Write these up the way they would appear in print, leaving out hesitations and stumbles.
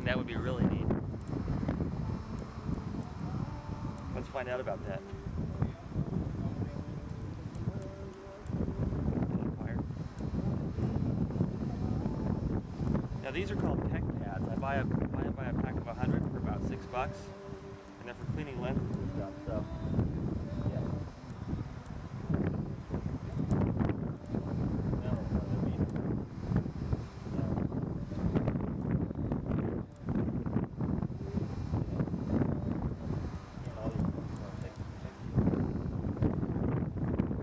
that would be really neat. Let's find out about that. Now these are called tech pads. I buy a pack of 100 for about $6, and they're for cleaning lenses and stuff. So, yeah.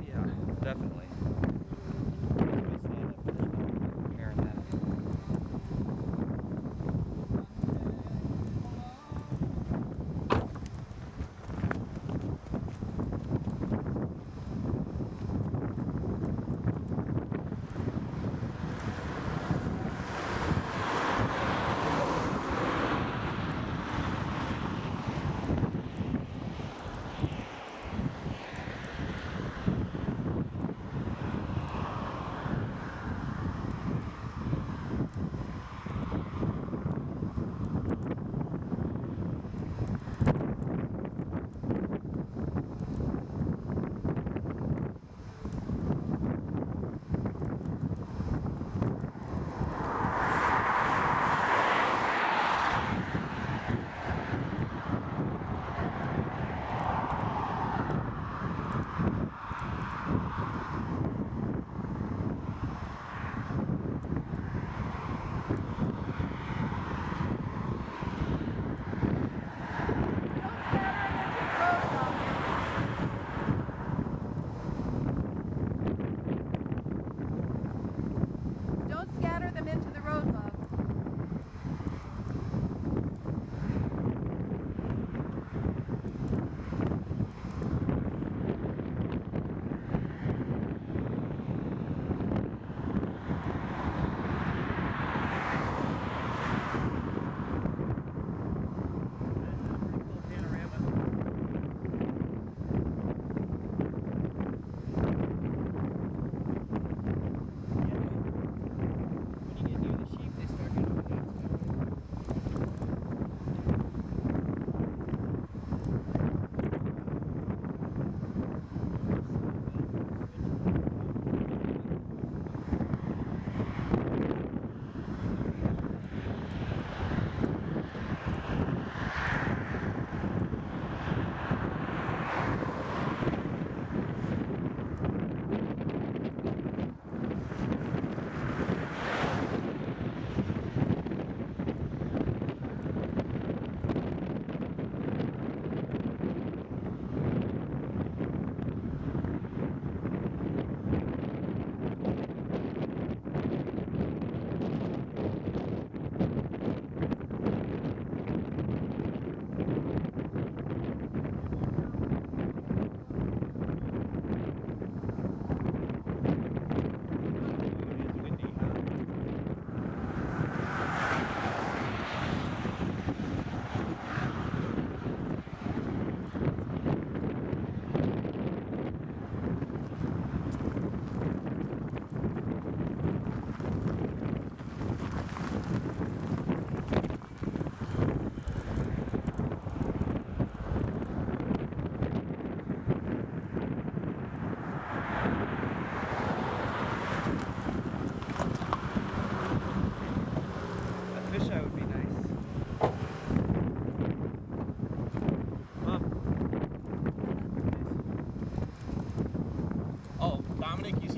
Yeah, definitely.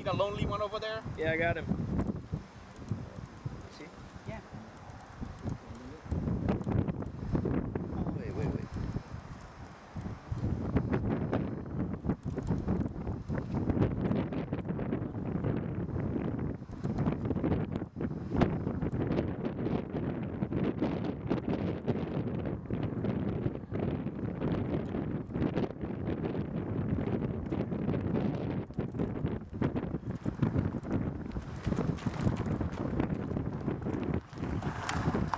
The lonely one over there? Yeah, I got him. See? Yeah. Oh, wait.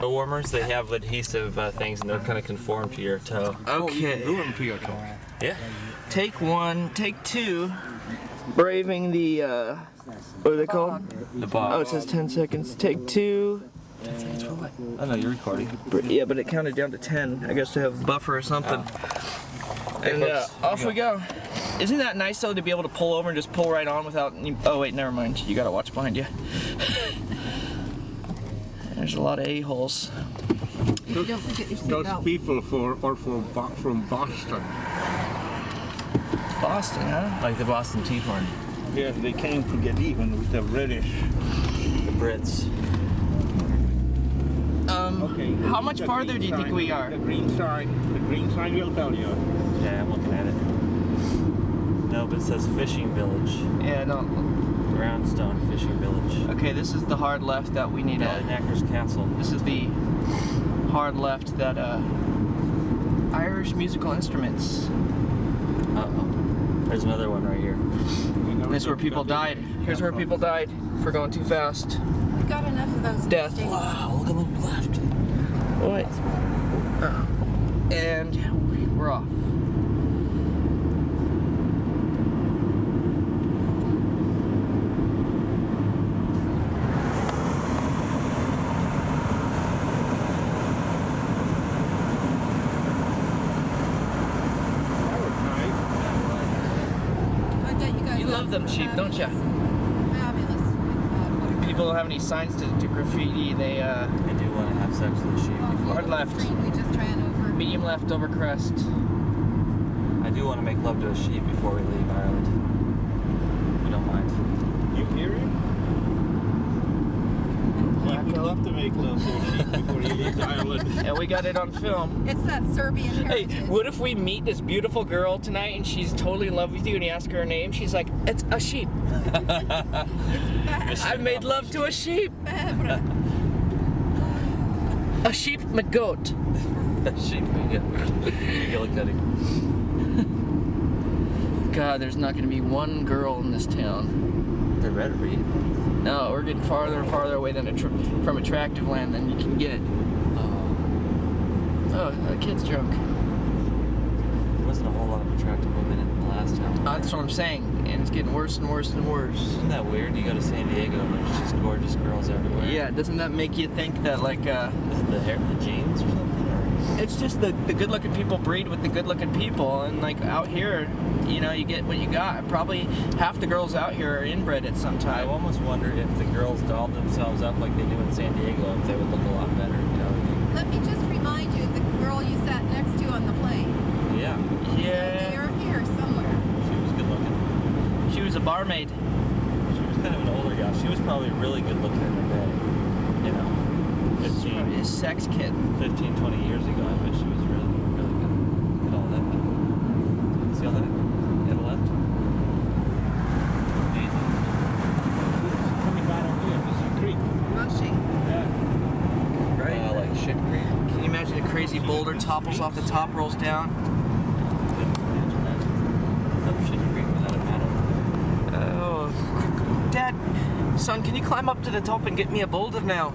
Toe warmers, they have adhesive things and they'll kind of conform to your toe. Okay. Glue them to your toe. Yeah. Take one, take two. Braving the, what are they called? The bog. Oh, it says 10 seconds. Take two. I know you're recording. Yeah, but it counted down to 10. I guess to have buffer or something. And off we go. Isn't that nice though to be able to pull over and just pull right on without any... Oh wait, never mind. You gotta watch behind you. There's a lot of a-holes. Don't forget your Those seatbelt. people from Boston. Boston, huh? Like the Boston Tea Party. Yeah, they came to get even with the British. The Brits. Okay. How much the farther green do you think sign- we are? The green sign will tell you. Yeah, I'm looking at it. No, but it says Fishing Village. Yeah, no. Brownstone Fishing Village. Okay, this is the hard left that we need to... Ballynackers Castle. This is the hard left that Irish musical instruments. Uh-oh. There's another one right here. This is where people died. Here's where people died for going too fast. We got enough of those. Death. mistakes. Wow, look at the left. What? And we're off. That was nice. I bet you guys You love them sheep, don't you? Fabulous. People don't have any signs to graffiti. They I do want to have sex with a sheep. Hard left. We just ran over. medium left over crest. I do want to make love to a sheep before we leave Ireland. If you don't mind. You hear him? He would love to make love to a sheep before he leaves Ireland. And we got it on film. It's that Serbian Hey, heritage. what if we meet this beautiful girl tonight and she's totally in love with you and you ask her sheep? She's like, it's a sheep. I made love to a sheep. Barbara. A sheep McGoat. Sheep, yeah. McGillicuddy. God, there's not gonna be one girl in this town. There better be. No, we're getting farther and farther away from attractive land than you can get. Oh, the kid's drunk. There wasn't a whole lot of attractive women in the last town. That's what I'm saying, and it's getting worse and worse and worse. Isn't that weird? You go to San Diego and there's just gorgeous girls everywhere. Yeah, doesn't that make you think that like Is it the hair, the jeans or something? Or? it's just the good-looking people breed with the good-looking people, and like out here, you know, you get what you got. Probably half the girls out here are inbred at some I time. almost wonder if the girls dolled themselves up like they do in San Diego, if they would look a lot better. You know what I mean? Let me just remind you, the girl you sat next to on the plane. Yeah. Yeah, They're here somewhere. She was good looking. she was a barmaid. She was kind of an older gal. She was probably really good looking in her day. You know, She's probably a 15, sex kid. 15, 20 years ago, I bet she was really, really good. Look at all that. See all that? To the left? Amazing. Coming down on here, this is a creek. Rushing. Yeah. Right? Like Shit Creek. Can you imagine a crazy boulder topples off the top, rolls down? Imagine that. Up Shit Creek without a paddle. Oh, Dad, son, can you climb up to the top and get me a boulder now?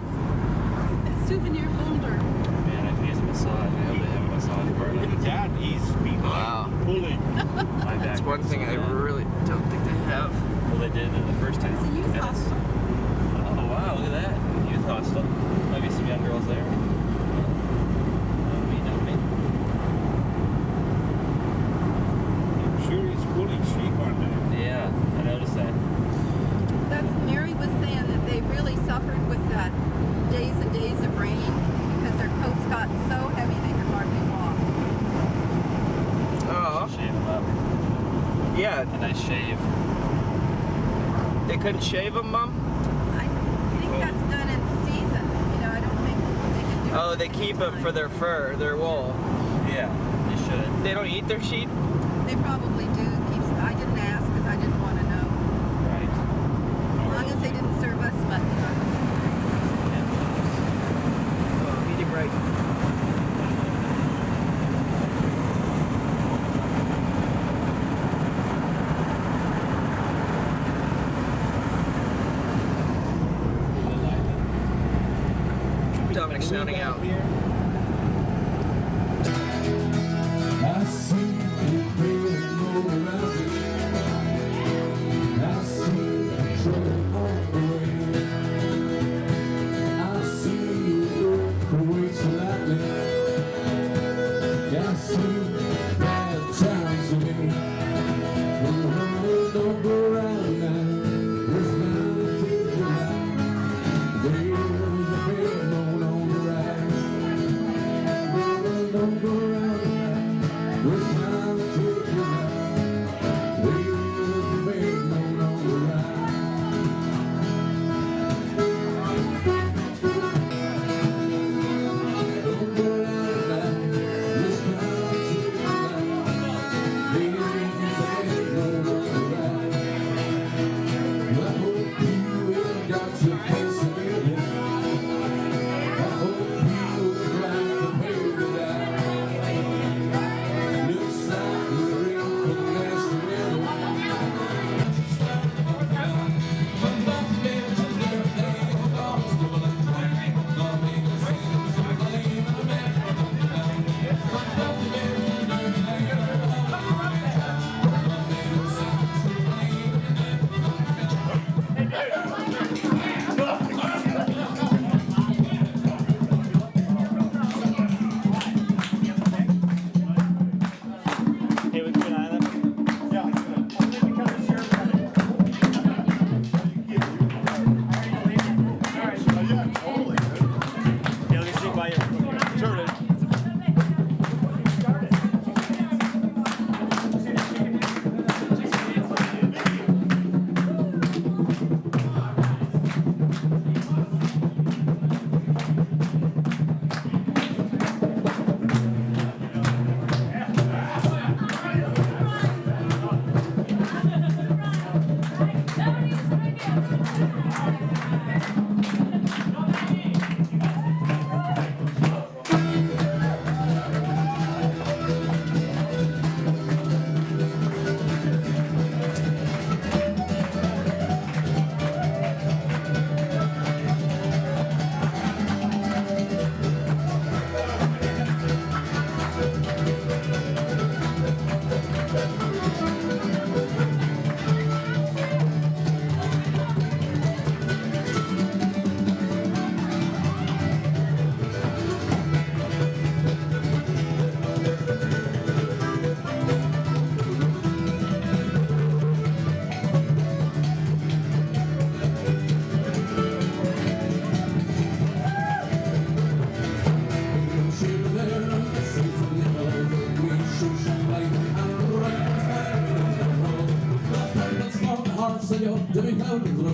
A souvenir boulder. Man, I could use a massage. I hope they have a massage bar. Look at that, he's behind, Wow. pulling. My back That's one hurts thing so I bad. really don't think they have. Well, they did it the first time. It's a youth And it's- hostel. Oh, wow, look at that. Youth hostel. Might be some young girls there. Not me. I'm sure he's pulling sheep on there. Yeah, I noticed that. That's Mary was saying that they really suffered with that days and days of rain because their coats got so heavy they could hardly walk. Oh, Shave them up. yeah. A nice shave. They couldn't shave them, Mom? I think that's done in season. You know, I don't think they can do it. Oh, they keep them for their fur, their wool. Yeah, you should. They don't eat their sheep? They probably do. I didn't ask because I didn't want to know. Right. As long as they didn't serve us mutton. Oh, medium right. Dominic sounding out. I see you clearly go around it. I see the trouble on the way. I see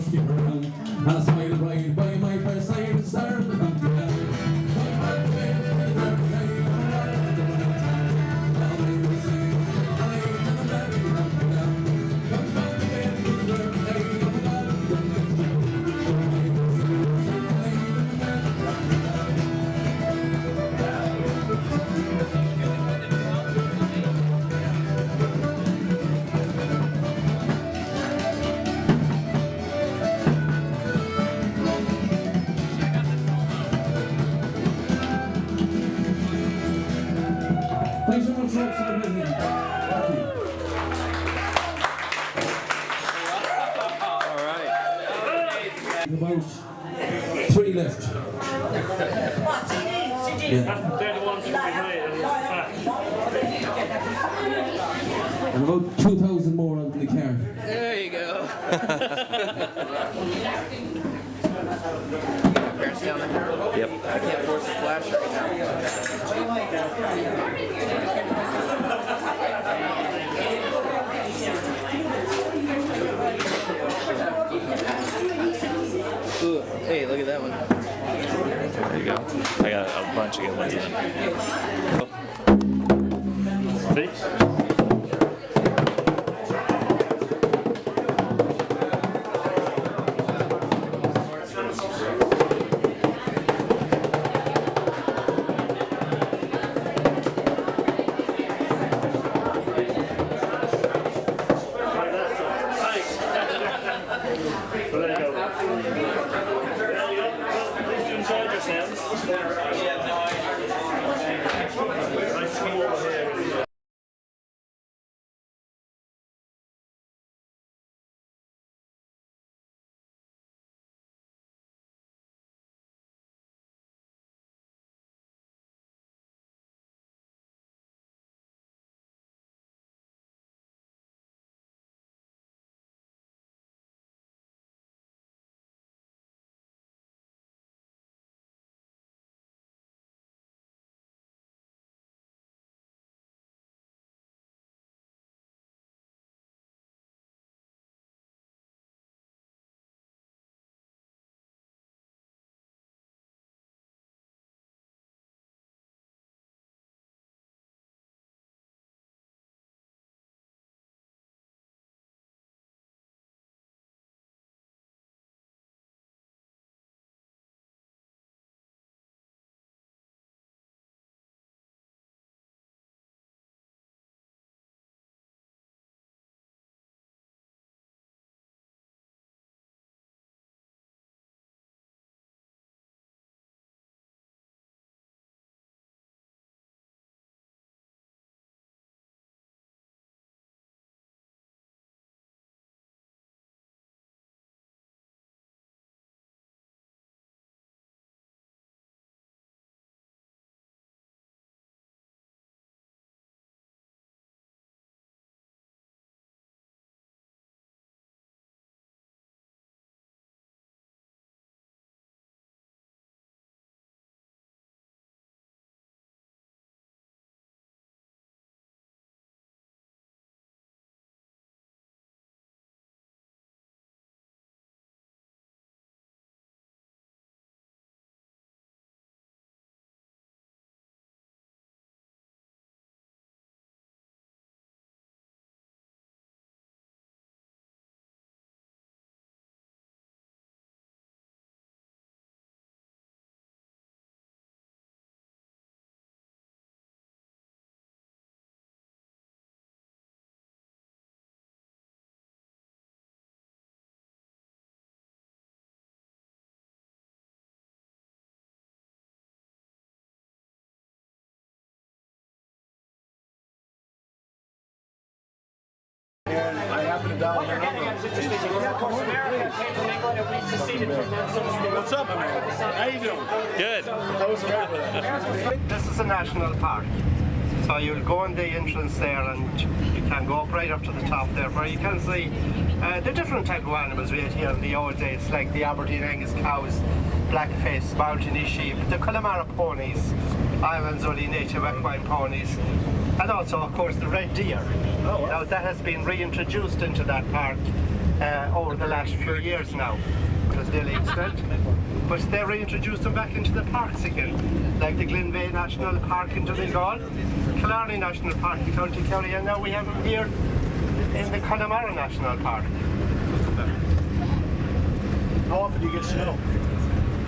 skip around. And a smile right by my first side and start the country. Thanks so much, folks, for listening. Thank you. About 3 left. Yeah. They're the ones who And about 2,000 more onto the car. There you go. Parents down there? Yep. I can't force a flash right now. Ooh, hey, look at that one. There you go. I got a bunch of good ones in. See? What's up, man? How you doing? Good. This is a national park, so you'll go in the entrance there and you can go up right up to the top there where you can see the different type of animals we had here in the old days, like the Aberdeen Angus cows, black-faced Mountainese sheep, the Connemara ponies, Ireland's only native equine ponies, and also of course the red deer. Now that has been reintroduced into that park over the last few years now. It was nearly extinct. But they reintroduced them back into the parks again, like the Glenveigh National Park in Donegal, Killarney National Park in County Kerry, and now we have them here in the Connemara National Park. How often do you get snow?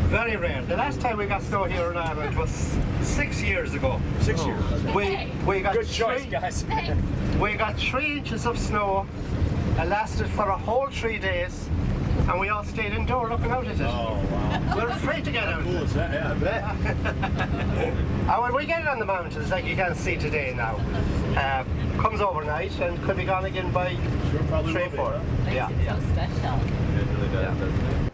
Very rare. The last time we got snow here in Ireland was 6 years ago. 6 years. We got Good choice, guys. We got 3 inches of snow. It lasted for a whole 3 days, and we all stayed indoors looking out at it. Oh, wow. We're afraid to get out. Cool is that? Yeah, I bet. And when we get it on the mountains, like you can see today now, comes overnight and could be gone again by Sure, probably 3 will be, 4. huh? Yeah. So special. It really does, doesn't it?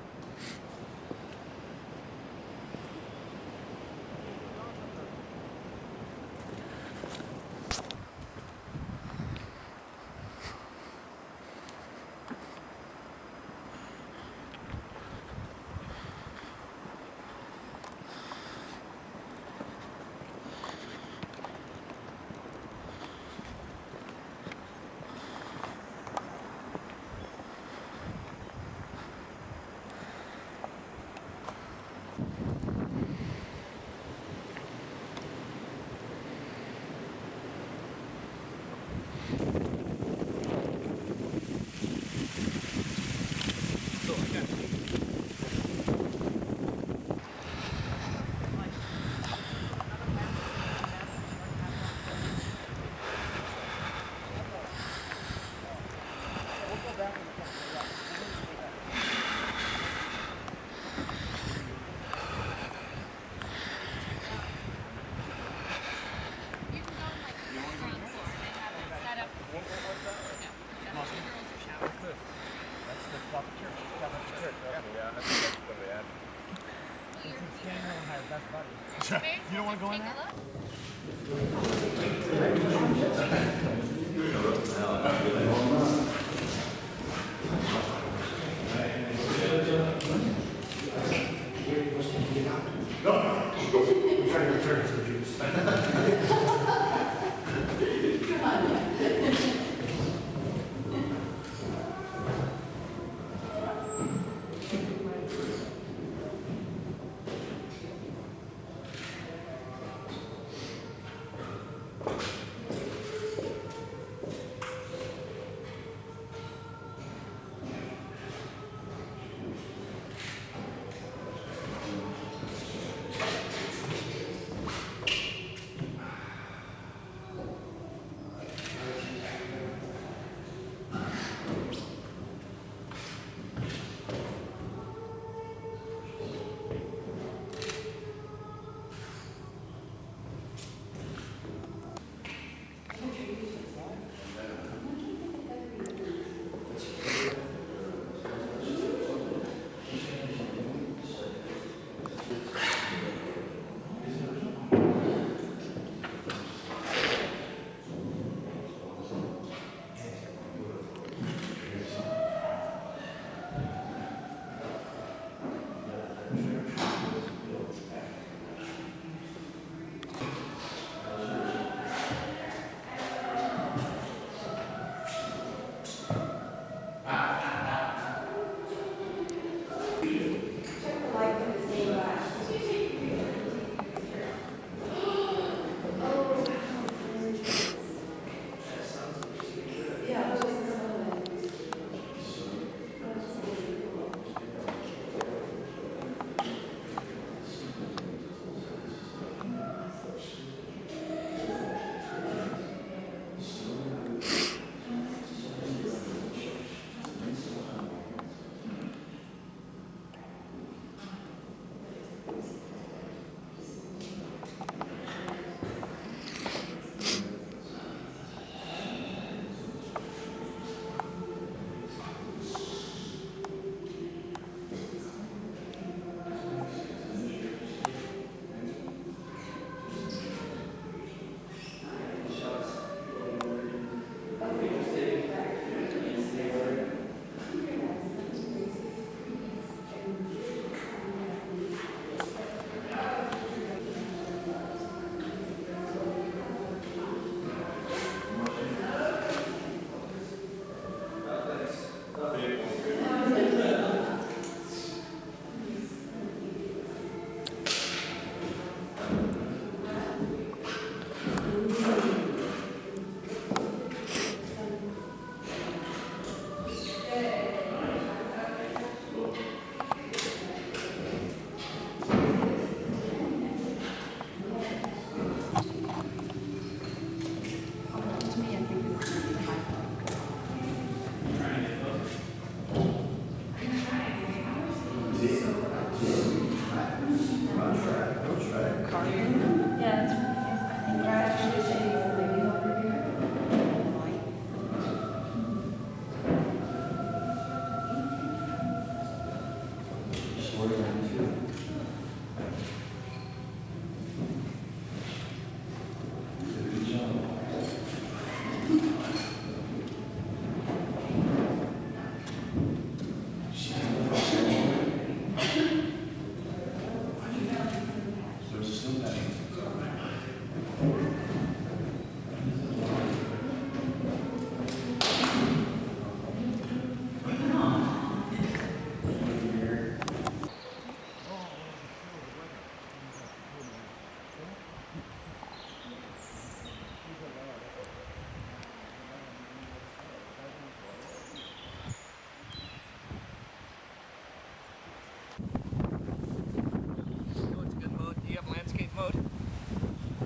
You don't want to go in there?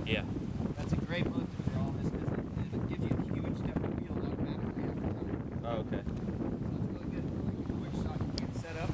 Yeah. That's a great mode to draw this because it gives you a huge depth of field automatically after running. Oh, okay. So it's really good for like a quick shot you can set up.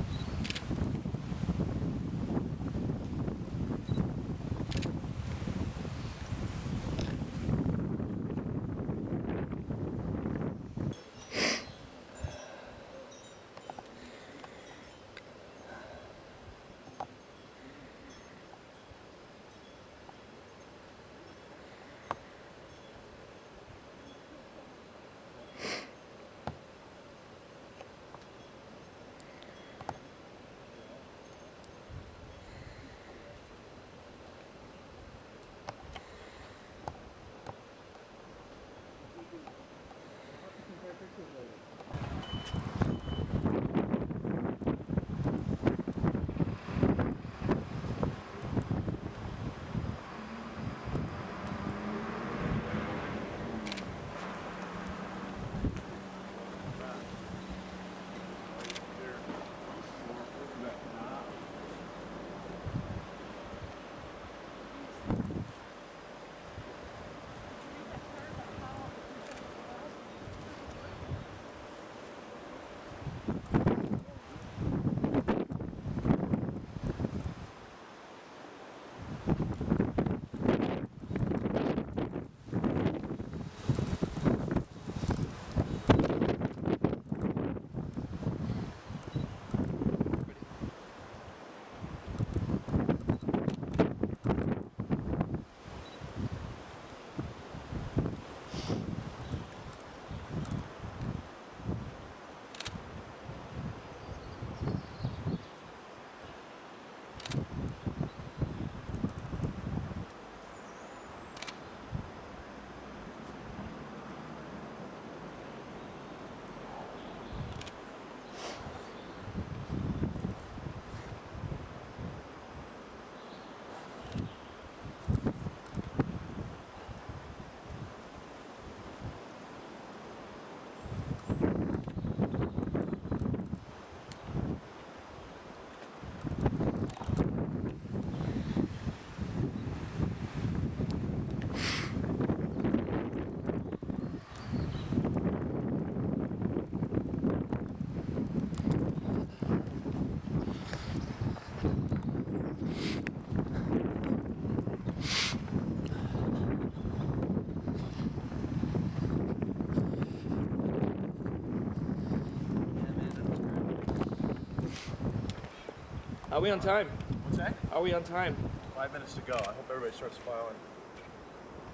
Are we on time? What's that? Are we on time? 5 minutes to go. I hope everybody starts filing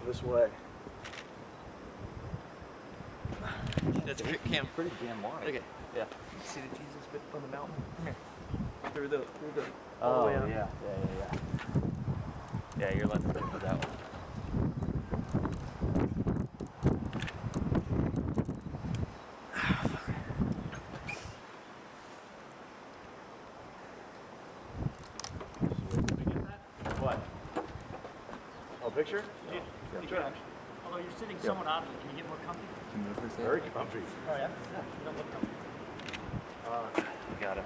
this way. That's a great cam. Pretty damn wide. Look at Yeah. see the Jesus bit on the mountain? Come here. Through the Oh, all the way up. yeah. Yeah, your lens is good for that one. What? Oh, picture? Yeah, pretty good actually. Although you're sitting somewhat oddly, can you get more comfy? Very comfy. Oh yeah? Yeah. You don't look comfy. You got it.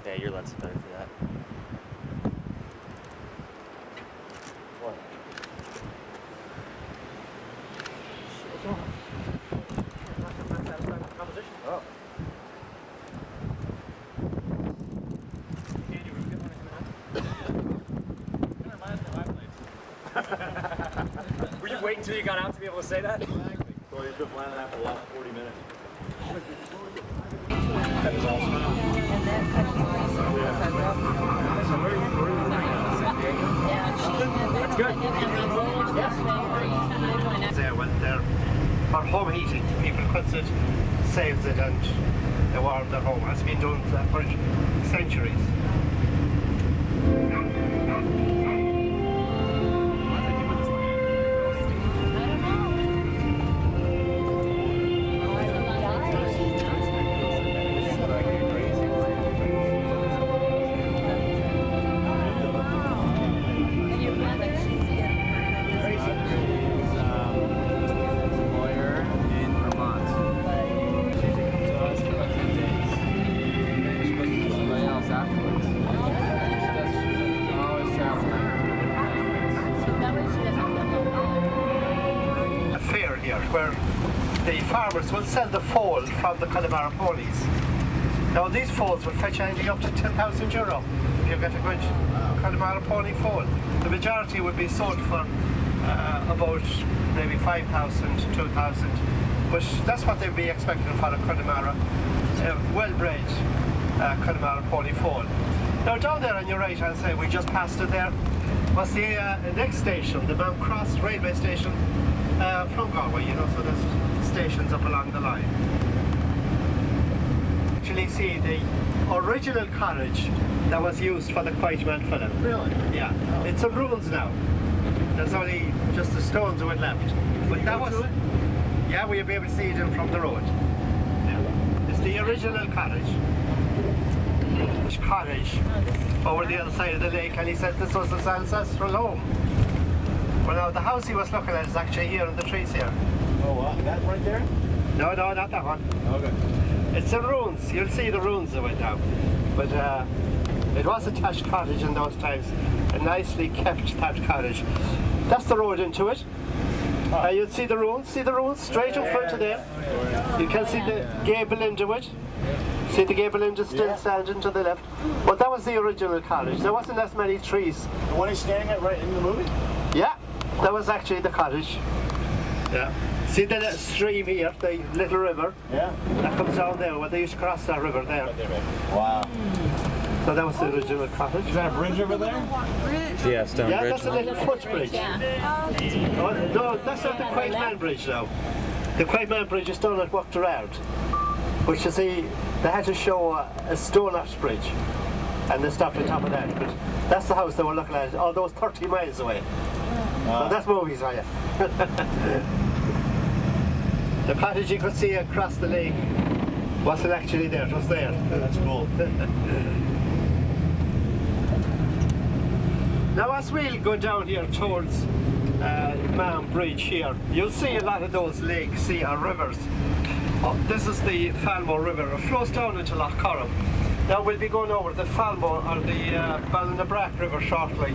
Yeah, your lens is better for that. What? What's wrong? Not satisfied with the composition. Oh. until you got out to be able to say that? Exactly. So you've been planning that for the last 40 minutes. And then cutting place because I love That's good. There when they're for home heating, people cuts it, saves it, and they warm their home. Has been done for centuries. Where the farmers will sell the foal from the Connemara ponies. Now these foals will fetch anything up to €10,000 if you get a good Connemara pony foal. The majority would be sold for about maybe 5,000, 2,000, but that's what they'd be expecting for a Connemara, well-bred Connemara pony foal. Now down there on your right hand side, we just passed it there, was the next station, the Mount Cross railway station. From Galway, you know, so there's stations up along the line. Actually see the original cottage that was used for the Quiet Man film. Really? Yeah. It's in ruins now. There's only just the stones of it left. But that was... Yeah, we'll be able to see it in from the road. Yeah. It's the original cottage. Cottage over the other side of the lake, and he said this was his ancestral home. Well, now the house he was looking at is actually here in the trees here. Oh, what? That right there? No, no, not that one. Okay. It's in ruins. You'll see the ruins of it now. But it was a thatched cottage in those times. A nicely kept thatched cottage. That's the road into it. You'll see the ruins. See the ruins straight in front of there. You can see the gable end of it. See the gable end is still standing to the left. But that was the original cottage. There wasn't as many trees. The one he's staying at right in the movie? Yeah, that was actually the cottage. Yeah. See the little stream here, the little river? Yeah. That comes down there, where they used to cross that river there. Wow. So that was the original cottage. Is that a bridge over there? Yeah, stone Yeah, bridge. that's a little footbridge. Oh, no, that's not the Quiet Man Bridge now. The Quiet Man Bridge is done at Walked Around, which you see, they had to show a stone arch bridge, and they stopped on top of that. But that's the house they were looking at, although it's 30 miles away. So that's movies for you. The cottage you could see across the lake wasn't actually there, it was there. That's cool. Now as we'll go down here towards Mahon Bridge here, you'll see a lot of those lakes, or rivers. Oh, this is the Falmore River. It flows down into Lough Corrib. Now we'll be going over the Falmore or the Ballinabrak River shortly,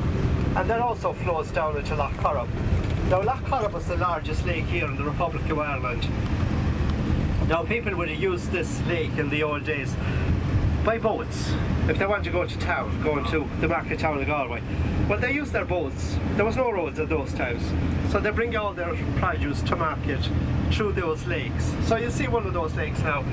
and that also flows down into Lough Corrib. Now Lough Corrib was the largest lake here in the Republic of Ireland. Now people would have used this lake in the old days by boats if they wanted to go to town, going to the market town of Galway. Well, they used their boats. There was no roads at those times, so they bring all their produce to market through those lakes. So you see one of those lakes now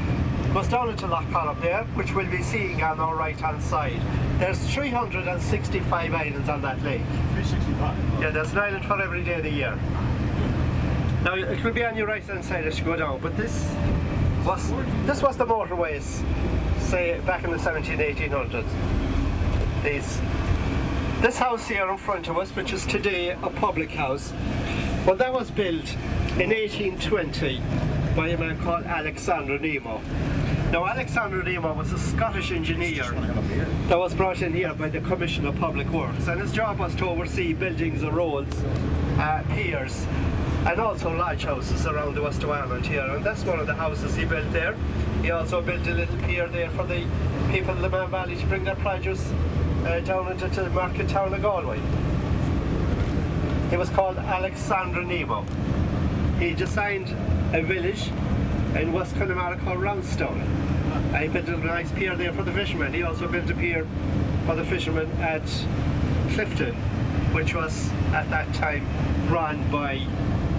goes down into Lough Corrib there, which we'll be seeing on our right hand side. There's 365 islands on that lake. 365. Yeah, there's an island for every day of the year. Now it will be on your right hand side as you go down, but this was the motorways, say back in the 1800s. This house here in front of us, which is today a public house, well, that was built in 1820 by a man called Alexander Nemo. Now Alexander Nemo was a Scottish engineer that was brought in here by the Commission of Public Works, and his job was to oversee buildings of roads, piers, and also lodge houses around the west of Ireland here, and that's one of the houses he built there. He also built a little pier there for the people in the Mahon Valley to bring their produce down into the market town of Galway. He was called Alexander Nemo. He designed a village in West Connemara called Roundstone. He built a nice pier there for the fishermen. He also built a pier for the fishermen at Clifton, which was at that time run by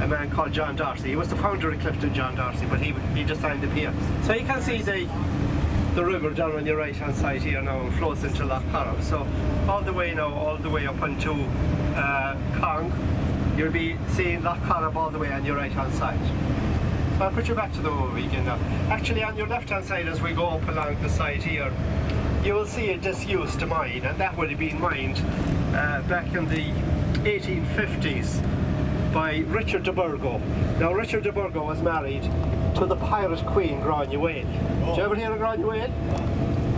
a man called John Darcy. He was the founder of Clifton, John Darcy, but he just signed the pier. So you can see the river down on your right hand side here now and flows into Lough Corrib. So all the way up onto Cong, you'll be seeing Lough Corrib all the way on your right hand side. So I'll put you back to the movie again now. Actually, on your left hand side as we go up along the side here, you will see a disused mine, and that would have been mined back in the 1850s by Richard de Burgo. Now Richard de Burgo was married to the pirate queen Granuaile. Did you ever hear of Granuaile?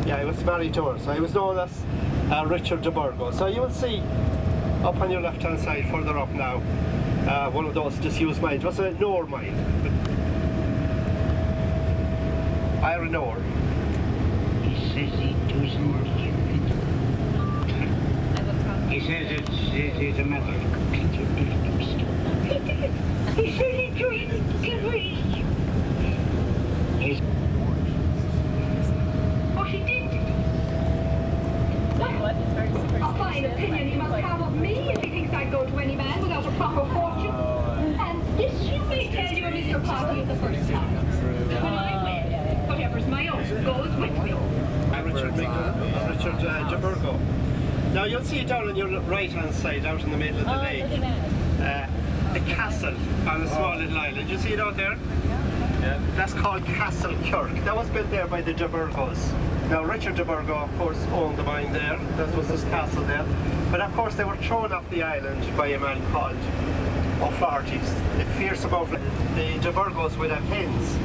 Yeah, he was married to her, so he was known as Richard de Burgo. So you will see up on your left hand side further up now one of those disused mines. What's an ore mine? Iron ore. He says he doesn't hear it. He says it's a matter of complete ignorance. He says he doesn't get it. Oh, she did. What? It's very super. A fine opinion he must have of me if he thinks I'd go to any man without a proper fortune. And this you may tell you, Mr. Poppy, the first time. When I win, whatever's my own goes with me. Richard de Burgo. Now you'll see down on your right hand side, out in the middle of the lake, the castle on a small little island. You see it out there? Yeah. That's called Castle Kirk. That was built there by the de Burgos. Now Richard de Burgo, of course, owned the mine there. That was his castle there. But of course they were thrown off the island by a man called O'Flaherty's. The fearsome outfit. The de Burgos would have hens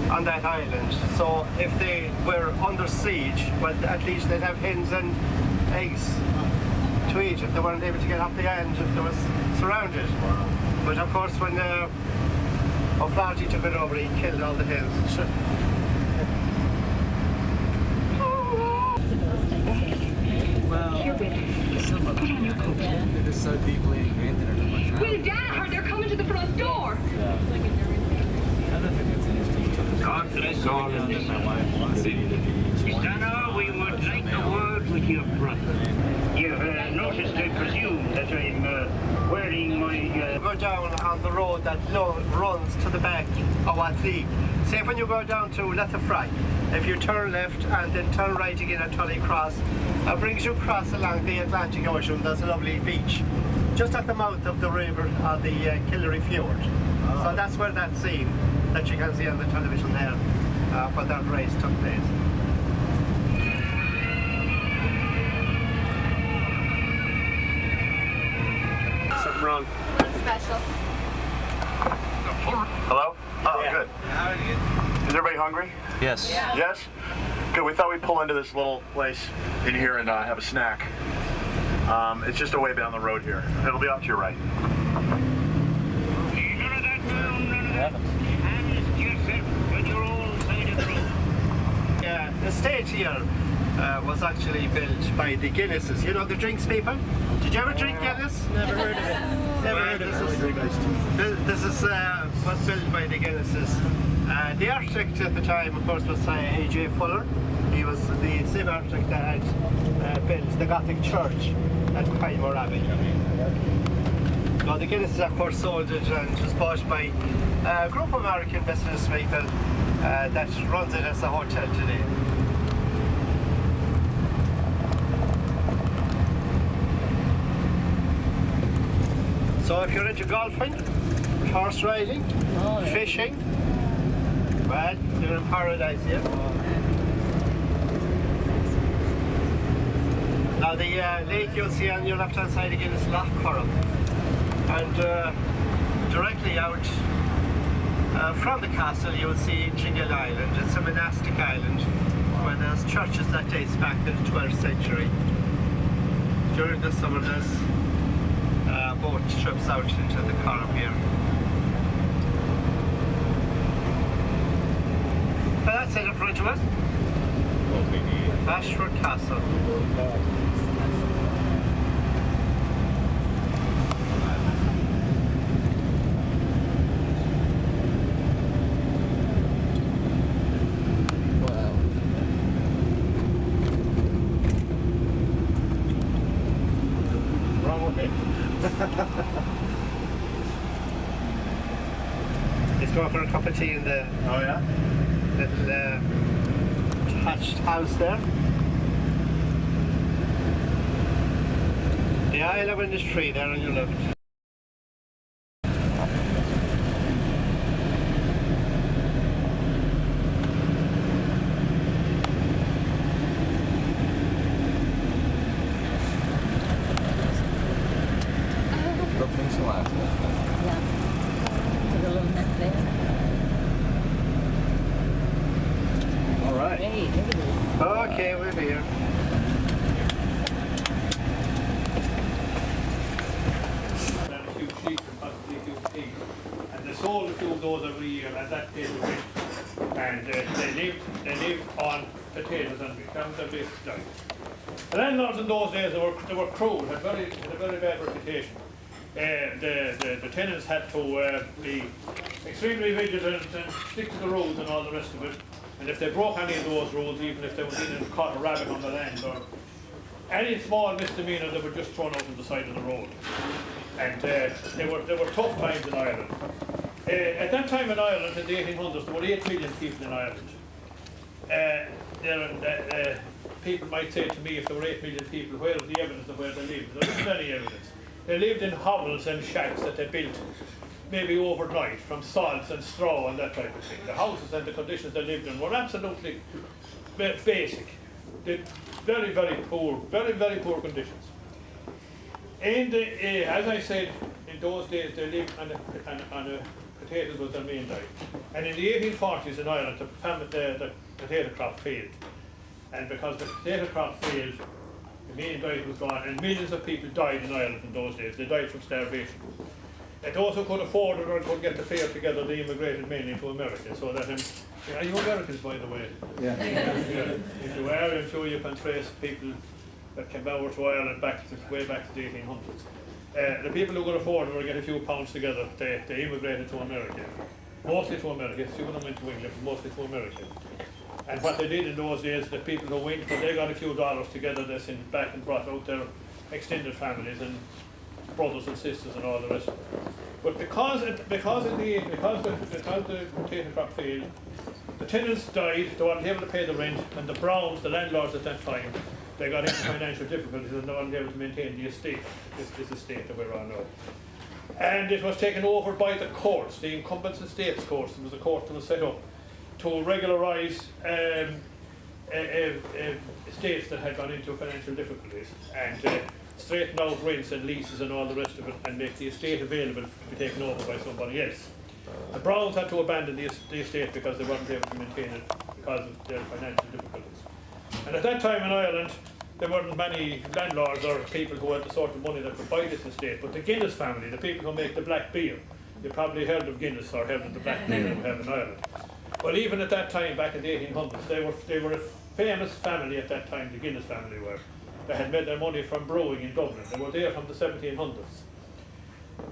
on that island. So if they were under siege, well, at least they'd have hens and eggs to eat if they weren't able to get off the island if they was surrounded. But of course when O'Flaherty took it over, he killed all the hens. Sure. It is so deeply ingrained in our Will Dad, they're coming to the front door. God bless all of this. Stana, we would like a word with your brother. You've noticed, I presume, that I'm wearing my... Go down on the road that runs to the back of Watleek. Say when you go down to Letterfry, if you turn left and then turn right again at Tully Cross, it brings you across along the Atlantic Ocean. There's a lovely beach just at the mouth of the river on the Killary Fjord. So that's where that scene that you can see on the television there, where that race took place. Something wrong. Special. Hello? Oh, yeah. Good. Is everybody hungry? Yes. Yeah. Yes? Good. We thought we'd pull into this little place in here and have a snack. It's just a way down the road here. It'll be off to your right. Yeah, the stage here was actually built by the Guinnesses. You know the drinks people? Did you ever drink Guinness? Never heard of it. Never heard of it. This is was built by the Guinnesses. The architect at the time, of course, was A.J. Fuller. He was the same architect that had built the Gothic church at Kynemore Abbey. Now the Guinnesses, of course, sold it and it was bought by a group of American business people that runs it as a hotel today. So if you're into golfing, horse riding, fishing, well, you're in paradise here. Now the lake you'll see on your left hand side again is Lough Corrib. And directly out from the castle you will see Jingle Island. It's a monastic island where there's churches that dates back to the 12th century. During the summer there's boat trips out into the Corrib here. But that's it in front of us. Ashford Castle. Go for a cup of tea in the Oh yeah? little thatched house there. The Isle of Industry there on your left. All right. Okay, we're here. And a few sheep and possibly a few pigs. And they sold a few of those every year at that day of winter. And they lived on potatoes and becomes their basic diet. The landlords in those days, they were cruel, had a very bad reputation. The tenants had to be extremely vigilant and stick to the rules and all the rest of it. And if they broke any of those rules, even if they were in and caught a rabbit on the land or any small misdemeanor, they were just thrown out on the side of the road. And they were tough times in Ireland. At that time in Ireland, in the 1800s, there were 8 million people in Ireland. People might say to me, if there were 8 million people, where is the evidence of where they lived? There isn't any evidence. They lived in hovels and shacks that they built maybe overnight from salt and straw and that type of thing. The houses and the conditions they lived in were absolutely basic. Very, very poor conditions. And as I said, in those days they lived on a potatoes was their main diet. And in the 1840s in Ireland, the potato crop failed. And because the potato crop failed, the main diet was gone, and millions of people died in Ireland in those days. They died from starvation. And those who could afford it or could get the fare together, they immigrated mainly to America. So that, are you Americans, by the way? Yeah. If you are, I'm sure you can trace people that came over to Ireland way back to the 1800s. The people who could afford it or get a few pounds together, they immigrated to America. Mostly to America. A few of them went to England, but mostly to America. And what they did in those days, the people who went, when they got a few dollars together, they sent back and brought out their extended families and brothers and sisters and all the rest. But because the potato crop failed, the tenants died, they weren't able to pay the rent, and the Browns, the landlords at that time, they got into financial difficulties and they weren't able to maintain the estate, this estate that we're on now. And it was taken over by the courts, the Incumbents Estates Courts. There was a court that was set up to regularise estates that had gone into financial difficulties and straighten out rents and leases and all the rest of it and make the estate available to be taken over by somebody else. The Browns had to abandon the estate because they weren't able to maintain it because of their financial difficulties. And at that time in Ireland, there weren't many landlords or people who had the sort of money that could buy this estate, but the Guinness family, the people who make the black beer, you probably heard of Guinness or heard of the black beer we have in Ireland. Well, even at that time, back in the 1800s, they were a famous family at that time, the Guinness family were. They had made their money from brewing in Dublin. They were there from the 1700s.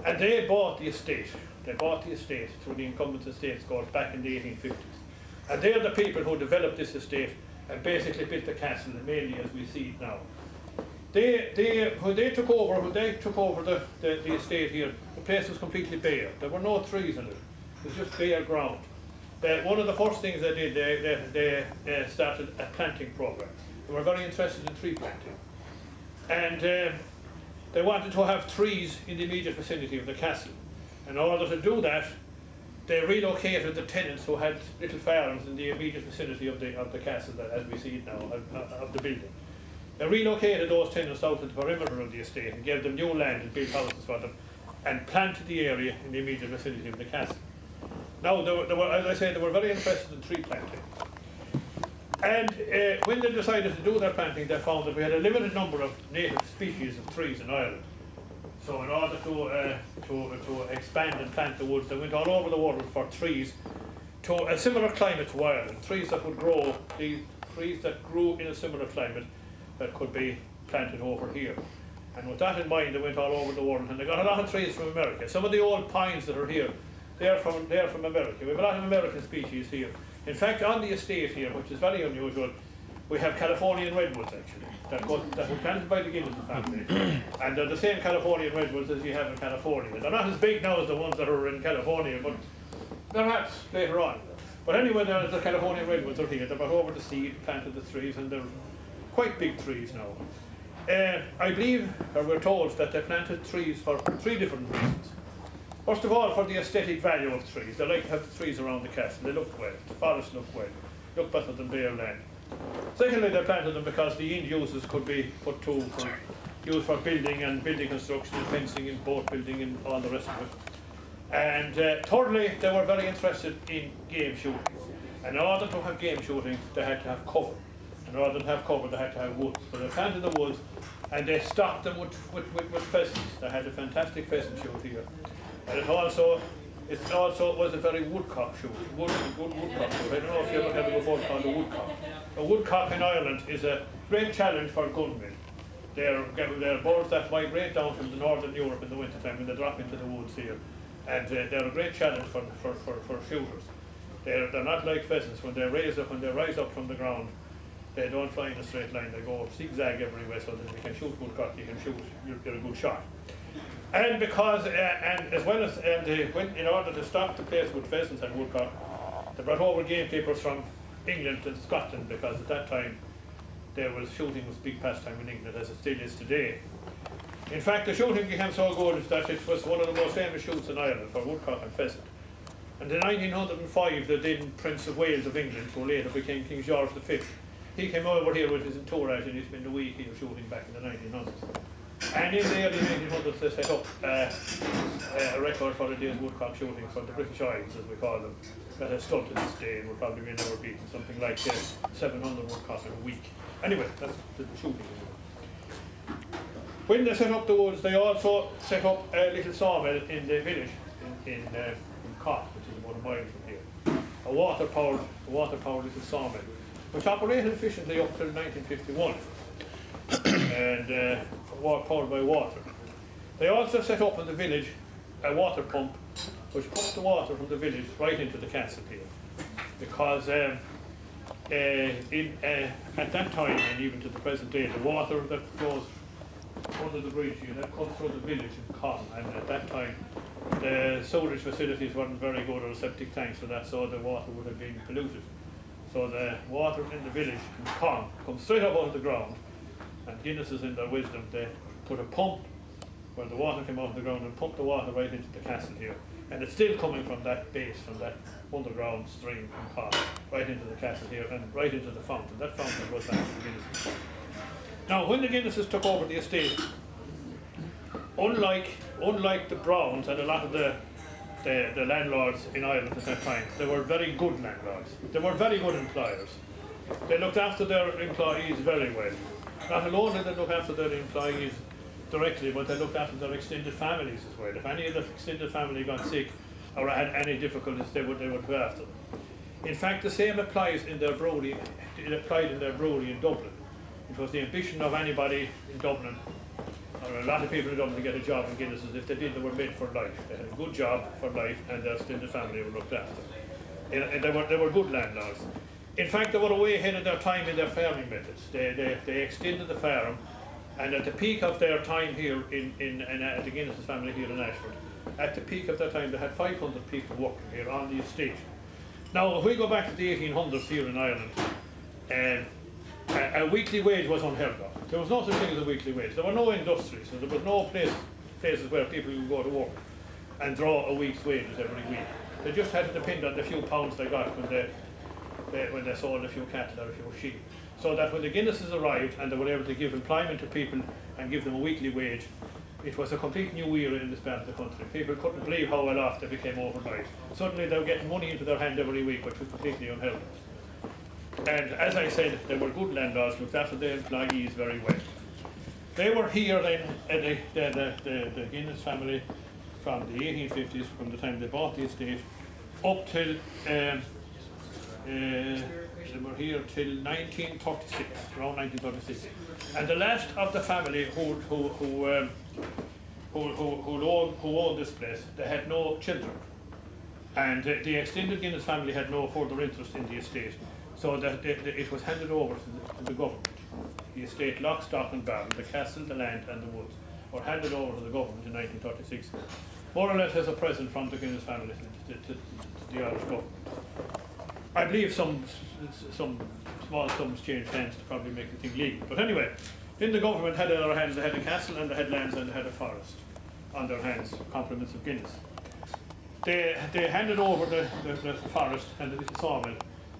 And they bought the estate. They bought the estate through the Incumbents Estates Court back in the 1850s. And they're the people who developed this estate and basically built the castle, mainly as we see it now. When they took over the estate here, the place was completely bare. There were no trees in it. It was just bare ground. One of the first things they did, they started a planting program. They were very interested in tree planting. And they wanted to have trees in the immediate vicinity of the castle. In order to do that, they relocated the tenants who had little farms in the immediate vicinity of the castle, as we see it now, of the building. They relocated those tenants out to the perimeter of the estate and gave them new land and built houses for them and planted the area in the immediate vicinity of the castle. Now, as I say, they were very interested in tree planting. And when they decided to do their planting, they found that we had a limited number of native species of trees in Ireland. So in order to expand and plant the woods, they went all over the world for trees to a similar climate to Ireland, trees that would grow, the trees that grew in a similar climate that could be planted over here. And with that in mind, they went all over the world, and they got a lot of trees from America. Some of the old pines that are here, they're from America. We have a lot of American species here. In fact, on the estate here, which is very unusual, we have Californian redwoods actually, that were planted by the Guinness family. And they're the same Californian redwoods as you have in California. They're not as big now as the ones that are in California, but Perhaps later on. But anyway, the California redwoods are here. They brought over the seed, planted the trees, and they're quite big trees now. I believe, or we're told, that they planted trees for 3 different reasons. First of all, for the aesthetic value of trees. They like to have the trees around the castle. They look well. The forests look well. Look better than bare land. Secondly, they planted them because the end uses could be put to used for building and building construction and fencing and boat building and all the rest of it. And thirdly, they were very interested in game shooting. And in order to have game shooting, they had to have cover. In order to have cover, they had to have woods. So they planted the woods and they stocked them with pheasants. They had a fantastic pheasant shoot here. And it also was a very woodcock shoot. Woodcock shoot. I don't know if you ever had a before called a woodcock. A woodcock in Ireland is a great challenge for gunmen. They're birds that migrate down from the northern Europe in the winter time when they drop into the woods here. And they're a great challenge for shooters. They're not like pheasants. When they rise up from the ground, they don't fly in a straight line. They go zigzag everywhere so that you can shoot woodcock. You can shoot. You're a good shot. And because and as well as in order to stock the place with pheasants and woodcock, they brought over gamekeepers from England and Scotland because at that time shooting was big pastime in England as it still is today. In fact, the shooting became so good that it was one of the most famous shoots in Ireland for woodcock and pheasant. And in 1905, the then Prince of Wales of England, who later became King George V, he came over here with his entourage and he spent a week here shooting back in the 1900s. And in the early 1900s, they set up a record for a day's woodcock shooting for the British Isles, as we call them, that has stood to this day and will probably be never beaten, something like 700 woodcock in a week. Anyway, that's the shooting. When they set up the woods, they also set up a little sawmill in the village in Cork, which is about a mile from here. A water-powered little sawmill, which operated efficiently up till 1951, and powered by water. They also set up in the village a water pump, which pumped the water from the village right into the castle here, because at that time and even to the present day, the water that flows under the bridge here, that comes through the village in Con, and at that time the sewerage facilities weren't very good, or septic tanks for that, so the water would have been polluted. So the water in the village in Con comes straight up out of the ground, and Guinnesses in their wisdom, they put a pump where the water came out of the ground and pumped the water right into the castle here. And it's still coming from that base, from that underground stream from Con, right into the castle here and right into the fountain. That fountain goes back to the Guinnesses. Now, when the Guinnesses took over the estate, unlike the Browns and a lot of the landlords in Ireland at that time, they were very good landlords. They were very good employers. They looked after their employees very well. Not alone did they look after their employees directly, but they looked after their extended families as well. If any of the extended family got sick or had any difficulties, they would look after them. In fact, the same applies in their brewery. It applied in their brewery in Dublin. It was the ambition of anybody in Dublin, or a lot of people in Dublin, to get a job in Guinness's. If they did, they were made for life. They had a good job for life, and their extended family were looked after. And they were good landlords. In fact, they were way ahead of their time in their farming methods. They extended the farm, and at the peak of their time here at the Guinness's family here in Ashford, at the peak of their time, they had 500 people working here on the estate. Now, if we go back to the 1800s here in Ireland, a weekly wage was unheard of. There was no such thing as a weekly wage. There were no industries, so there was no places where people would go to work and draw a week's wages every week. They just had to depend on the few pounds they got when they sold a few cattle or a few sheep. So that when the Guinnesses arrived and they were able to give employment to people and give them a weekly wage, it was a complete new era in this part of the country. People couldn't believe how well off they became overnight. Suddenly they were getting money into their hand every week, which was completely unheard of. And as I said, they were good landlords, looked after their employees very well. They were here then, the Guinness family, from the 1850s, from the time they bought the estate, up till they were here till 1936, around 1936. And the last of the family who owned this place, they had no children. And the extended Guinness family had no further interest in the estate. So that it was handed over to the government. The estate, lock, stock and barrel, the castle, the land and the woods, were handed over to the government in 1936, more or less as a present from the Guinness family to the Irish government. I believe some small sums changed hands to probably make the thing legal. But anyway, in the government had in their hands, they had a castle and they had lands and they had a forest on their hands, compliments of Guinness. They handed over the forest and the little sawmill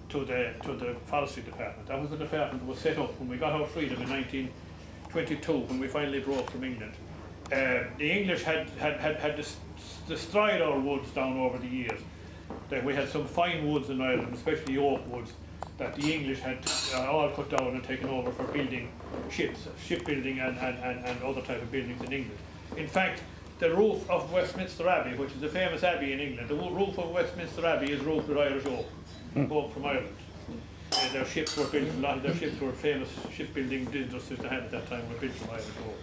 to the forestry department. That was the department that was set up when we got our freedom in 1922, when we finally broke from England. The English had destroyed our woods down over the years. That we had some fine woods in Ireland, especially oak woods, that the English had all cut down and taken over for building ships, shipbuilding and other type of buildings in England. In fact, the roof of Westminster Abbey, which is a famous abbey in England, the roof of Westminster Abbey is roofed with Irish oak, oak from Ireland. Their ships were built, a lot of their ships were famous shipbuilding industries they had at that time were built from Irish oak.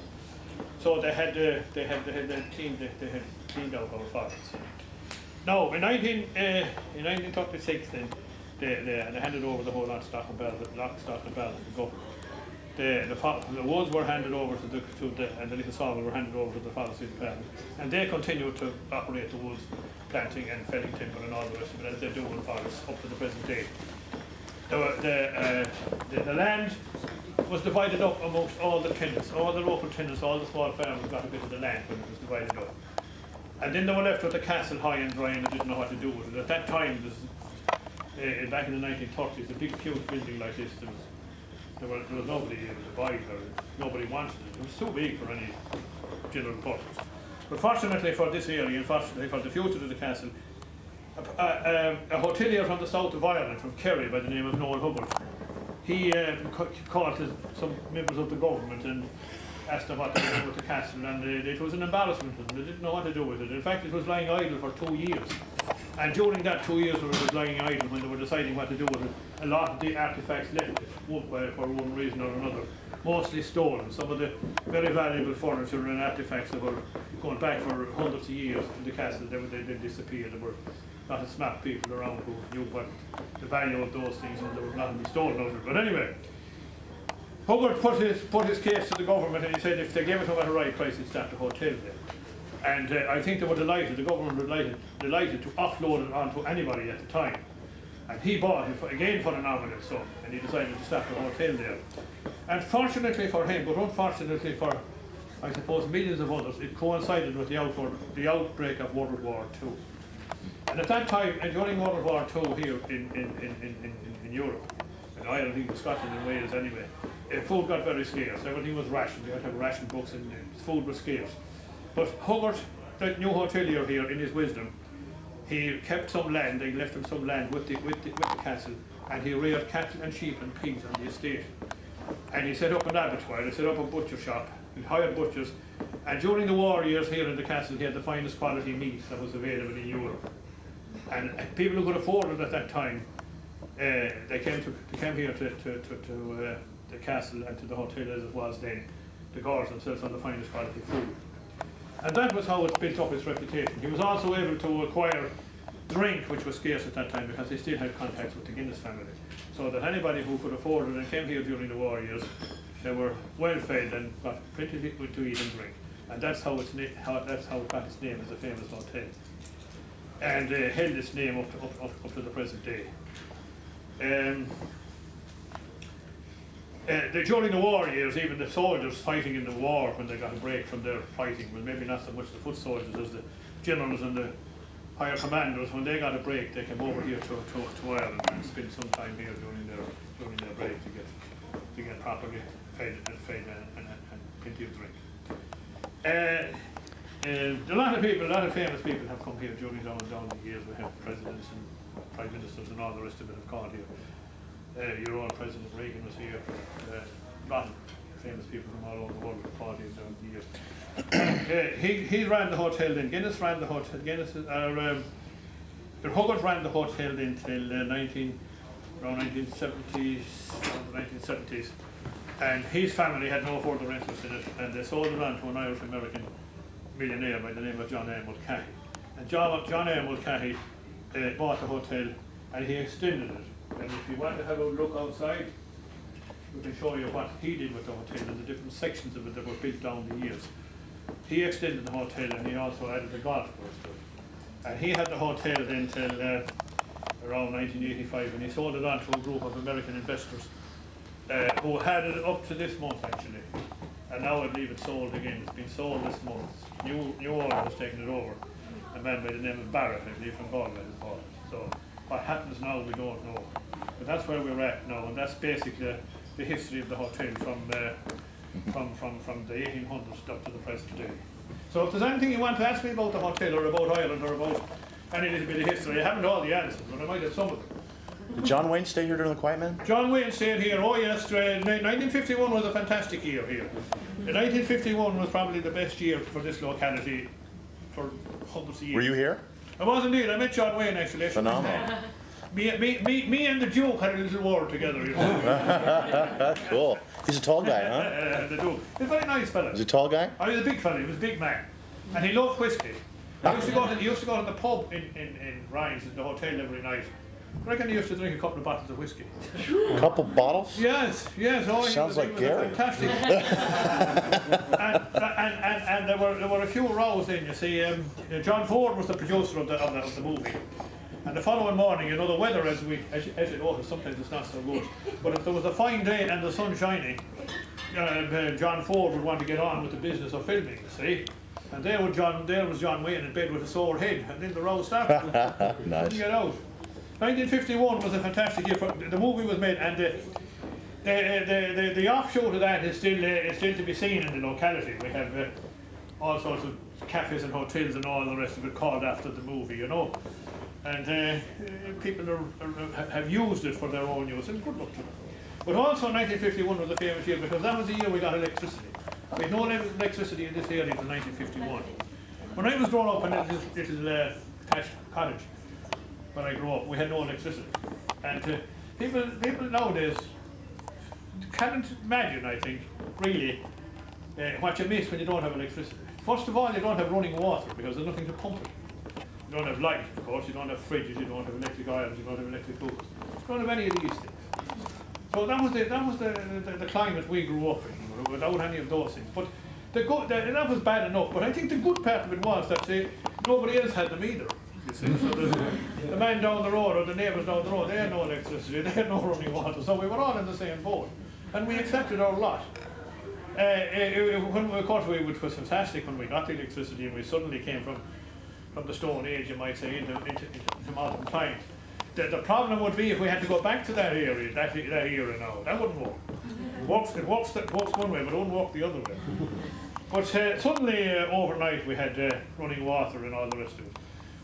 So they had cleaned out our forests. Now, in 1936, then they handed over the whole lock, stock and barrel to the government. The woods were handed over to the and the little sawmill were handed over to the forestry department, and they continued to operate the woods, planting and felling timber and all the rest of it as they do in forests up to the present day. The land was divided up amongst all the tenants, all the local tenants, all the small farmers got a bit of the land when it was divided up. And then they were left with the castle high and dry and they didn't know what to do with it. At that time, back in the 1930s, a big huge building like this, there was nobody able to buy it, or nobody wanted it. It was too big for any general purpose. But fortunately for this area, and fortunately for the future of the castle, a hotelier from the south of Ireland, from Kerry, by the name of Noel Hubbard, he called some members of the government and asked them what they were doing with the castle, and it was an embarrassment to them. They didn't know what to do with it. In fact, it was lying idle for 2 years. And during that 2 years when it was lying idle, when they were deciding what to do with it, a lot of the artefacts left it, for one reason or another, mostly stolen. Some of the very valuable furniture and artefacts that were going back for hundreds of years in the castle, they disappeared. There were a lot of smart people around who knew what the value of those things, and there was nothing to be stolen out of it. But anyway, Hubbard put his case to the government, and he said if they gave it to him at a right price, he'd start a hotel there. And I think they were delighted, the government were delighted to offload it onto anybody at the time. And he bought it, again for a nominal sum, and he decided to start a hotel there. And fortunately for him, but unfortunately for, I suppose, millions of others, it coincided with the outbreak of World War II. And at that time, and during World War II here in Europe, in Ireland, even Scotland and Wales anyway, food got very scarce. Everything was rationed. You had to have ration books, and food was scarce. But Hubbard, the new hotelier here, in his wisdom, he kept some land. They left him some land with the castle, and he reared cattle and sheep and pigs on the estate. And he set up an abattoir. He set up a butcher shop. He hired butchers. And during the war years here in the castle, he had the finest quality meat that was available in Europe. And people who could afford it at that time, they came here to the castle and to the hotel as it was then, to gorge themselves on the finest quality food. And that was how it built up its reputation. He was also able to acquire drink, which was scarce at that time, because he still had contacts with the Guinness family. So that anybody who could afford it and came here during the war years, they were well fed and got plenty to eat and drink. And that's how it got its name as a famous hotel. And held its name up to the present day. During the war years, even the soldiers fighting in the war, when they got a break from their fighting, well, maybe not so much the foot soldiers as the generals and the higher commanders, when they got a break, they came over here to Ireland and spent some time here during their break to get properly fed and plenty of drink. A lot of famous people have come here during down the years. We have presidents and prime ministers and all the rest of it have come here. Your own President Reagan was here. A lot of famous people from all over the world have come here down the years. He ran the hotel then. Guinness ran the hotel. Hubbard ran the hotel then till around 1970s, and his family had no further interest in it, and they sold it on to an Irish-American millionaire by the name of John A. Mulcahy. And John A. Mulcahy bought the hotel, and he extended it. And if you want to have a look outside, we can show you what he did with the hotel and the different sections of it that were built down the years. He extended the hotel, and he also added a golf course to it. And he had the hotel then till around 1985, and he sold it on to a group of American investors who had it up to this month actually. And now I believe it's sold again. It's been sold this month. New owner has taken it over. A man by the name of Barrett, I believe, from Galway has bought it. So what happens now, we don't know. But that's where we're at now, and that's basically the history of the hotel from the 1800s up to the present day. So if there's anything you want to ask me about the hotel or about Ireland or about any little bit of history, I haven't all the answers, but I might have some of them. Did John Wayne stay here during the Quiet Man? John Wayne stayed here, oh yes, 1951 was a fantastic year here. 1951 was probably the best year for this locality for hundreds of years. Were you here? I was indeed, I met John Wayne actually. Phenomenal. Me and the Duke had a little war together, you know. Cool. He's a tall guy, huh? The Duke. He's a very nice fella. He's a tall guy? Oh, he was a big fella, he was a big man. And he loved whiskey. He used to go to the pub in Ryan's in the hotel every night. I reckon he used to drink a couple of bottles of whiskey. A couple bottles? Yes. Oh, sounds like he was Gary. Fantastic. and there were a few rows in. You see, John Ford was the producer of the movie. And the following morning, you know, the weather as you notice, sometimes it's not so good. But if there was a fine day and the sun shining, John Ford would want to get on with the business of filming. You see. And there was John Wayne in bed with a sore head, and then the row started. Nice. Couldn't get out. 1951 was a fantastic year. The movie was made, and the offshoot of that is still to be seen in the locality. We have all sorts of cafes and hotels and all the rest of it called after the movie, you know. And people have used it for their own use, and good luck to them. But also 1951 was a famous year because that was the year we got electricity. We had no electricity in this area until 1951. When I was growing up in a little thatched cottage, when I grew up, we had no electricity. And people nowadays can't imagine, I think, really, what you miss when you don't have electricity. First of all, you don't have running water because there's nothing to pump it. You don't have light, of course, you don't have fridges, you don't have electric irons, you don't have electric cookers. You don't have any of these things. So that was the climate we grew up in, without any of those things. But that was bad enough, but I think the good part of it was that nobody else had them either. You see, so the man down the road or the neighbours down the road, they had no electricity, they had no running water, so we were all in the same boat, and we accepted our lot. Of course, it was fantastic when we got the electricity, and we suddenly came from the Stone Age, you might say, into modern times. The problem would be if we had to go back to that area, that era now. That wouldn't work. It works one way, but it wouldn't work the other way. But suddenly, overnight, we had running water and all the rest of it.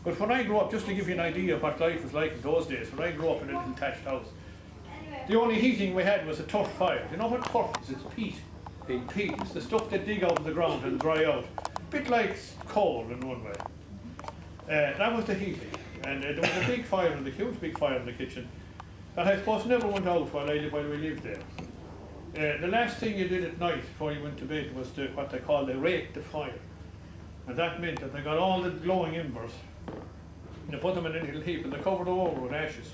But when I grew up, just to give you an idea of what life was like in those days, when I grew up in a little thatched house, the only heating we had was a turf fire. You know what turf is? It's peat. Peat. It's the stuff they dig out of the ground and dry out. A bit like coal in one way. That was the heating. And there was a big fire, huge big fire in the kitchen. That I suppose never went out while we lived there. The last thing you did at night before you went to bed was what they call they raked the fire. And that meant that they got all the glowing embers, and they put them in a little heap and they covered them over with ashes.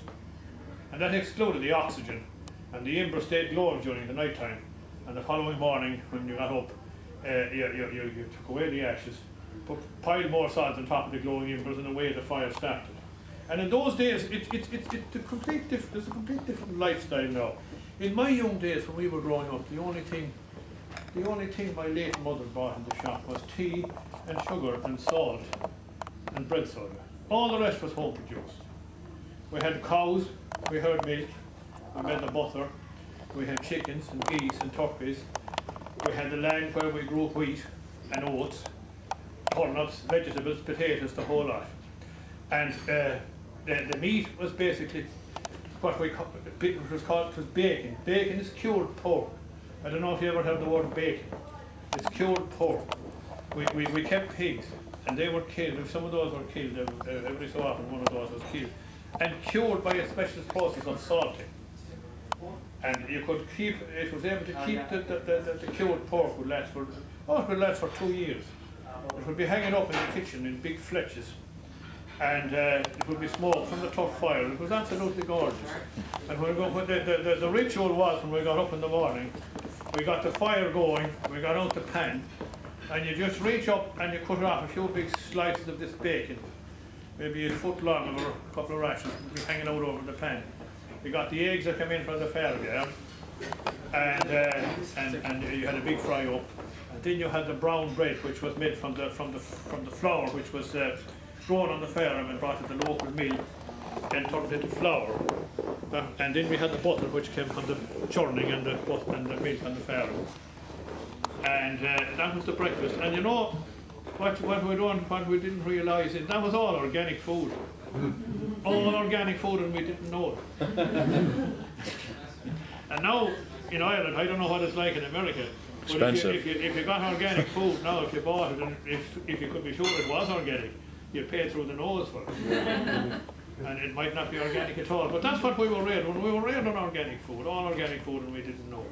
And that excluded the oxygen, and the embers stayed glowing during the night time. And the following morning, when you got up, you took away the ashes, piled more salt on top of the glowing embers, and away the fire started. And in those days, it's a complete different lifestyle now. In my young days, when we were growing up, the only thing my late mother bought in the shop was tea and sugar and salt and bread soda. All the rest was home produced. We had cows, we had milk, we made the butter, we had chickens and geese and turkeys. We had the land where we grew wheat and oats, turnips, vegetables, potatoes, the whole lot. And the meat was basically what was bacon. Bacon is cured pork. I don't know if you ever heard the word bacon. It's cured pork. We kept pigs, and they were killed. Some of those were killed. Every so often one of those was killed. And cured by a special process of salting. And you could keep, it was able to keep the cured pork would last for 2 years. It would be hanging up in the kitchen in big fletches. And it would be smoked from the tough fire. It was absolutely gorgeous. And when the ritual was when we got up in the morning, we got the fire going, we got out the pan, and you just reach up and you cut off a few big slices of this bacon. maybe a foot long, or a couple of rashes hanging out over the pan. You got the eggs that come in from the farm, yeah, and you had a big fry up, and then you had the brown bread, which was made from the flour, which was grown on the farm and brought to the local mill and turned into flour. And then we had the butter, which came from the churning and the butter and the milk on the farm. And that was the breakfast. And you know what we didn't realise is that was all organic food. All organic food, and we didn't know it. And now in Ireland, I don't know what it's like in America. But Expensive. if you got organic food now, if you bought it, and if you could be sure it was organic, you pay through the nose for it. And it might not be organic at all. But that's what we were raised. When we were raised on organic food, all organic food, and we didn't know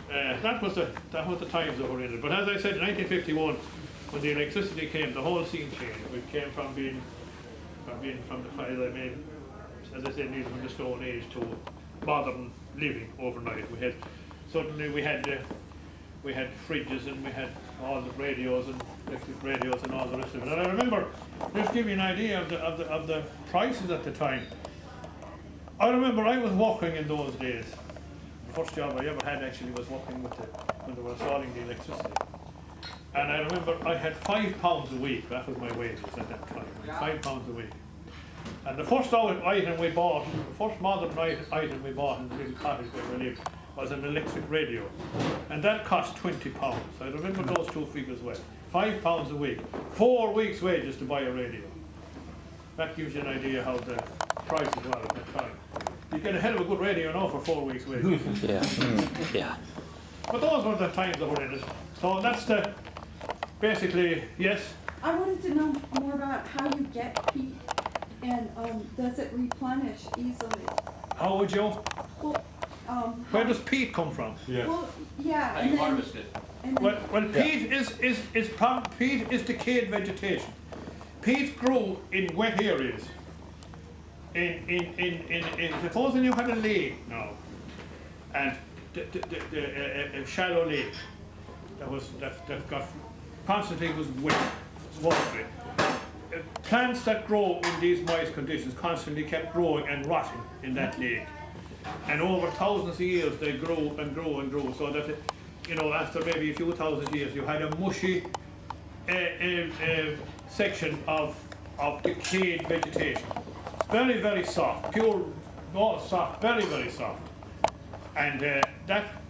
it. That was the times that were in it. But as I said, in 1951, when the electricity came, the whole scene changed. We came from the as I said, from the Stone Age to modern living overnight. We had fridges, and we had all the radios and electric radios and all the rest of it. And I remember, just to give you an idea of the prices at the time. I remember I was working in those days. The first job I ever had actually was working when they were installing the electricity. And I remember I had £5 a week. That was my wages at that time. £5 a week. And the first item we bought, the first modern item we bought in the little cottage where we lived, was an electric radio. And that cost £20. I remember those two figures well. £5 a week. 4 weeks' wages to buy a radio. That gives you an idea how the prices were at that time. You get a hell of a good radio now for 4 weeks' wages. Yeah. But those were the times that were in it. So that's basically, yes. I wanted to know more about how you get peat, and does it replenish easily? How would you? Well, where does peat come from? Well, yeah. How do you harvest it? Well, peat is decayed vegetation. Peat grew in wet areas. Supposing you had a lake now, and a shallow lake that got constantly was wet, watery. Plants that grow in these moist conditions constantly kept growing and rotting in that lake. And over thousands of years they grew and grew and grew, so that, after maybe a few thousand years, you had a mushy section of decayed vegetation. Very, very soft, pure, soft, very, very soft. And that